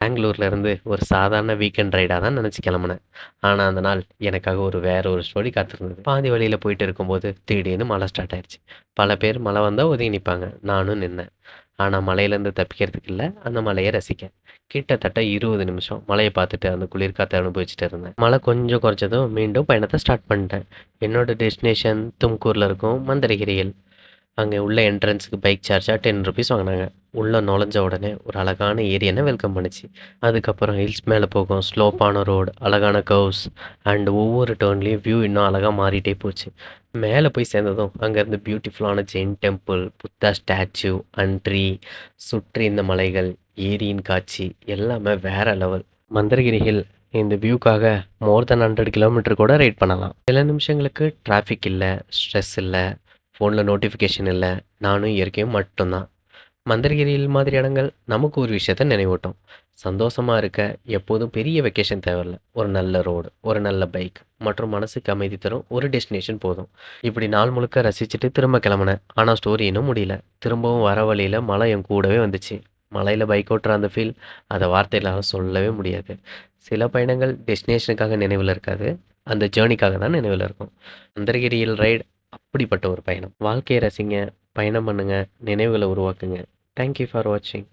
பெங்களூர்லேருந்து ஒரு சாதாரண வீக்கெண்ட் ரைடாக தான் நினச்சி கிளம்புனேன். ஆனால் அந்த நாள் எனக்காக வேற ஒரு ஸ்டோரி காத்திருந்தது. பாதி வழியில் போயிட்டு இருக்கும்போது திடீர்னு மழை ஸ்டார்ட் ஆயிடுச்சு. பல பேர் மழை வந்தால் ஒதுங்கி நிற்பாங்க, நானும் நின்னேன். ஆனால் மழையிலேருந்து தப்பிக்கிறதுக்கு இல்லை, அந்த மழையை ரசிக்க. கிட்டத்தட்ட 20 நிமிஷம் மழையை பார்த்துட்டு அந்த குளிர் காற்றை அனுபவிச்சுட்டு இருந்தேன். மழை கொஞ்சம் குறைச்சதும் மீண்டும் பயணத்தை ஸ்டார்ட் பண்ணிட்டேன். என்னோட டெஸ்டினேஷன் தும்கூரில் இருக்கும் மந்திரகிரியில். அங்கே உள்ள என்ட்ரன்ஸுக்கு பைக் சார்ஜாக ₹10 வாங்கினாங்க. உள்ளே நுழைஞ்ச உடனே ஒரு அழகான ஏரி என்ன வெல்கம் பண்ணுச்சு. அதுக்கப்புறம் ஹில்ஸ் மேலே போகும் ஸ்லோப்பான ரோடு, அழகான கர்வ்ஸ் அண்ட் ஒவ்வொரு டேர்ன்லேயும் வியூ இன்னும் அழகாக மாறிட்டே போச்சு. மேலே போய் சேர்ந்ததும் அங்கேருந்து பியூட்டிஃபுல்லான Jain temple, Buddha statue and tree, சுற்றி இந்த மலைகள், ஏரியின் காட்சி எல்லாமே வேற லெவல். மந்திரகிரி ஹில் இந்த வியூக்காக மோர் தென் 100 கிலோமீட்டர் கூட ரைட் பண்ணலாம். சில நிமிஷங்களுக்கு டிராஃபிக் இல்லை, ஸ்ட்ரெஸ் இல்லை, ஃபோனில் நோட்டிஃபிகேஷன் இல்லை, நானும் இயற்கையும் மட்டும்தான். மந்திரகிரியில் மாதிரி இடங்கள் நமக்கு ஒரு விஷயத்த நினைவூட்டும். சந்தோஷமாக இருக்க எப்போதும் பெரிய வெக்கேஷன் தேவையில்ல. ஒரு நல்ல ரோடு, ஒரு நல்ல பைக் மற்றும் மனசுக்கு அமைதி தரும் ஒரு டெஸ்டினேஷன் போதும். இப்படி நாள் முழுக்க ரசிச்சுட்டு திரும்ப கிளம்புனேன். ஆனால் ஸ்டோரி இன்னும் முடியல. திரும்பவும் வர வழியில் மழை என் கூடவே வந்துச்சு. மலையில் பைக் ஓட்டுற அந்த ஃபீல் அதை வார்த்தையிலாக சொல்லவே முடியாது. சில பயணங்கள் டெஸ்டினேஷனுக்காக நினைவில் இருக்காது, அந்த ஜேர்னிக்காக தான் நினைவில் இருக்கும். மந்திரகிரியில் ரைடு அப்படிப்பட்ட ஒரு பயணம். வாழ்க்கையை ரசிங்க, பயணம் பண்ணுங்க, நினைவுகளை உருவாக்குங்க. தேங்க்யூ ஃபார் வாட்சிங்.